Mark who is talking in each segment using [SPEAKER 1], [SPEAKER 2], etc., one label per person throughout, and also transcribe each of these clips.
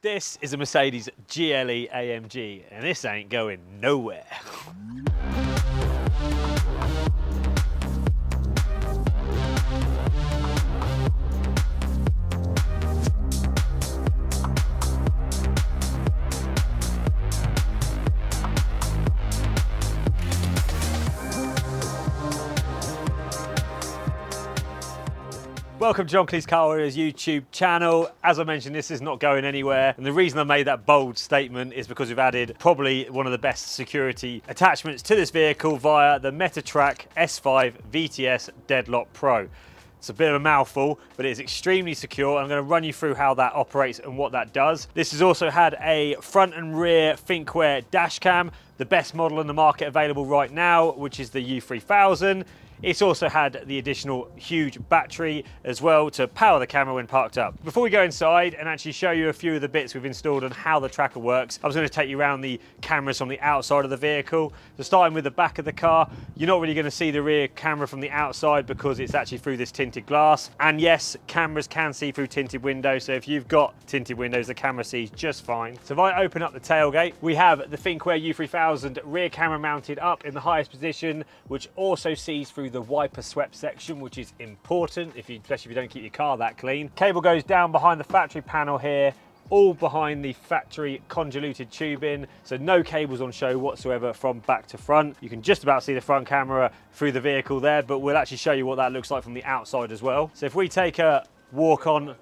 [SPEAKER 1] This is a Mercedes GLE AMG, and this ain't going nowhere. Welcome to John Kleis Car Warriors YouTube channel. As I mentioned, this is not going anywhere. And the reason I made that bold statement is because we've added probably one of the best security attachments to this vehicle via the Meta Trak S5 VTS Deadlock Pro. It's a bit of a mouthful, but it is extremely secure. I'm going to run you through how that operates and what that does. This has also had a front and rear Thinkware dashcam, the best model in the market available right now, which is the U3000. It's also had the additional huge battery as well to power the camera when parked up. Before we go inside and actually show you a few of the bits we've installed and how the tracker works, I was going to take you around the cameras from the outside of the vehicle. So starting with the back of the car, you're not really going to see the rear camera from the outside because it's actually through this tinted glass. And yes, cameras can see through tinted windows. So if you've got tinted windows, the camera sees just fine. So if I open up the tailgate, we have the Thinkware U3000 rear camera mounted up in the highest position, which also sees through the wiper swept section, which is important, especially if you don't keep your car that clean. Cable goes down behind the factory panel here, all behind the factory convoluted tubing, so no cables on show whatsoever from back to front. You can just about see the front camera through the vehicle there, but we'll actually show you what that looks like from the outside as well. So if we take a walk on,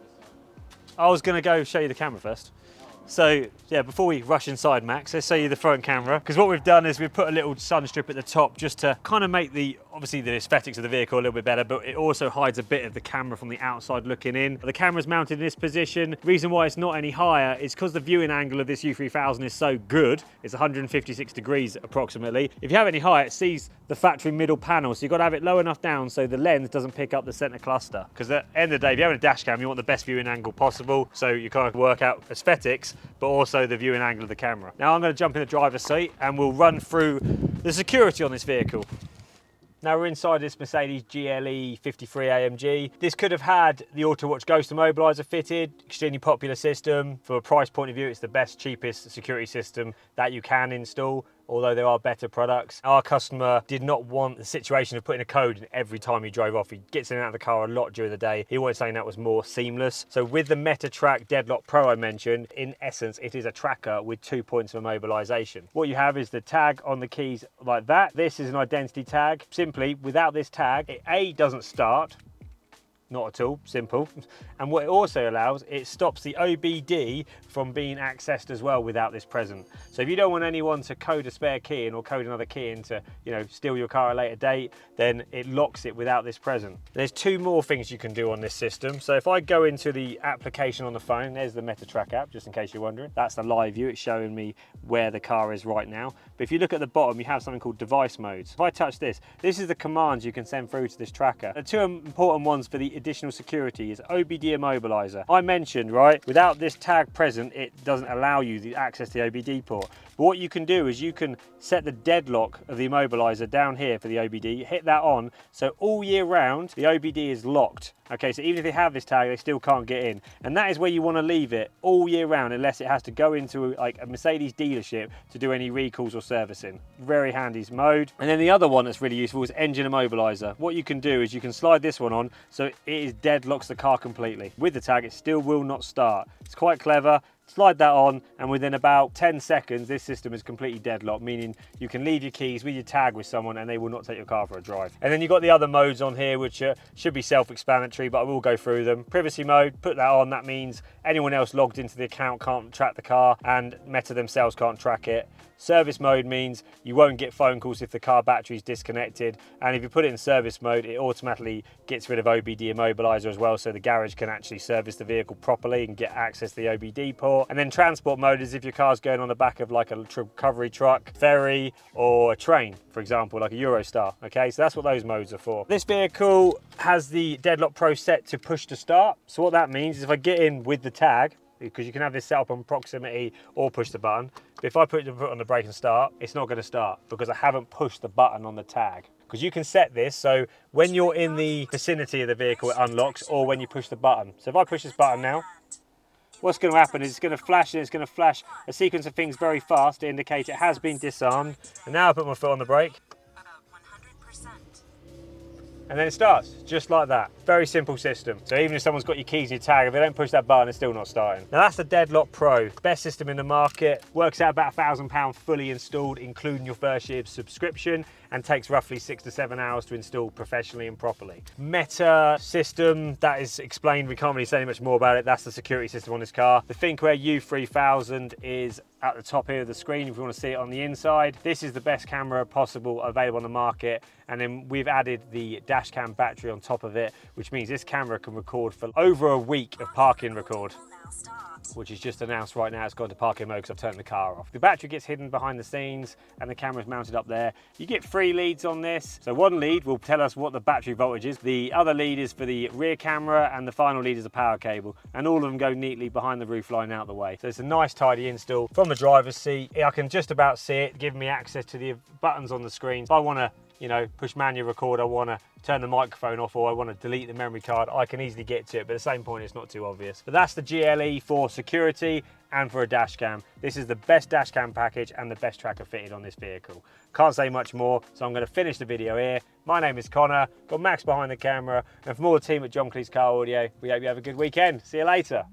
[SPEAKER 1] I was going to go show you the camera first. So yeah, before we rush inside, Max, let's show you the front camera, because what we've done is we've put a little sun strip at the top just to kind of make obviously the aesthetics of the vehicle a little bit better, but it also hides a bit of the camera from the outside looking in. The camera's mounted in this position. The reason why it's not any higher is because the viewing angle of this U3000 is so good. It's 156 degrees approximately. If you have any higher, it sees the factory middle panel, so you've got to have it low enough down so the lens doesn't pick up the center cluster. Because at the end of the day, if you're having a dash cam, you want the best viewing angle possible, so you kind of work out aesthetics, but also the viewing angle of the camera. Now I'm going to jump in the driver's seat and we'll run through the security on this vehicle. Now we're inside this Mercedes GLE 53 AMG. This could have had the Auto Watch Ghost Immobiliser fitted, extremely popular system. From a price point of view, it's the best, cheapest security system that you can install, although there are better products. Our customer did not want the situation of putting a code in every time he drove off. He gets in and out of the car a lot during the day. He wanted something that was more seamless. So with the Meta Trak Deadlock Pro I mentioned, in essence, it is a tracker with 2 points of immobilisation. What you have is the tag on the keys like that. This is an identity tag. Simply, without this tag, it doesn't start. Not at all, simple. And what it also allows, it stops the OBD from being accessed as well without this present. So if you don't want anyone to code a spare key in or code another key in to, steal your car at a later date, then it locks it without this present. There's two more things you can do on this system. So if I go into the application on the phone, there's the Meta Trak app, just in case you're wondering. That's the live view, it's showing me where the car is right now. But if you look at the bottom, you have something called device modes. If I touch this is the commands you can send through to this tracker. The two important ones for the additional security is OBD immobiliser. I mentioned, right, without this tag present, it doesn't allow you the access to the OBD port. But what you can do is you can set the deadlock of the immobiliser down here for the OBD, hit that on, so all year round, the OBD is locked. Okay, so even if they have this tag, they still can't get in. And that is where you want to leave it all year round, unless it has to go into like a Mercedes dealership to do any recalls or servicing. Very handy mode. And then the other one that's really useful is engine immobiliser. What you can do is you can slide this one on, so it deadlocks the car completely. With the tag, it still will not start. It's quite clever. Slide that on, and within about 10 seconds, this system is completely deadlocked, meaning you can leave your keys with your tag with someone and they will not take your car for a drive. And then you've got the other modes on here, which should be self-explanatory, but I will go through them. Privacy mode, put that on. That means anyone else logged into the account can't track the car, and Meta themselves can't track it. Service mode means you won't get phone calls if the car battery is disconnected, and if you put it in service mode, it automatically gets rid of OBD immobiliser as well, so the garage can actually service the vehicle properly and get access to the OBD port. And then transport mode is if your car's going on the back of like a recovery truck, ferry, or a train, for example, like a Eurostar. Okay, so that's what those modes are for. This vehicle has the Deadlock Pro set to push to start. So what that means is if I get in with the tag, because you can have this set up on proximity or push the button. But if I put the foot on the brake and start, it's not going to start because I haven't pushed the button on the tag. Because you can set this so when you're in the vicinity of the vehicle, it unlocks, or when you push the button. So if I push this button now, what's going to happen is it's going to flash, and it's going to flash a sequence of things very fast to indicate it has been disarmed. And now I put my foot on the brake. And then it starts, just like that. Very simple system. So even if someone's got your keys and your tag, if they don't push that button, it's still not starting. Now that's the Deadlock Pro. Best system in the market. Works out about £1,000 fully installed, including your first year's subscription, and takes roughly 6 to 7 hours to install professionally and properly. Meta system, that is explained. We can't really say much more about it. That's the security system on this car. The Thinkware U3000 is at the top here of the screen if you want to see it on the inside. This is the best camera possible available on the market, and then we've added the dashcam battery on top of it, which means this camera can record for over a week of parking record, which is just announced right now. It's gone to parking mode because I've turned the car off. The battery gets hidden behind the scenes and the camera's mounted up there. You get 3 leads on this. So one lead will tell us what the battery voltage is. The other lead is for the rear camera, and the final lead is a power cable. And all of them go neatly behind the roof line out the way. So it's a nice tidy install. From the driver's seat, I can just about see it, giving me access to the buttons on the screen. If I want to, you know, push manual record, I want to turn the microphone off, or I want to delete the memory card, I can easily get to it, but at the same point it's not too obvious. But that's the GLE for security and for a dash cam. This is the best dash cam package and the best tracker fitted on this vehicle. Can't say much more, so I'm going to finish the video here. My name is Connor, got Max behind the camera, and from all the team at John Kleis Car Audio, we hope you have a good weekend. See you later.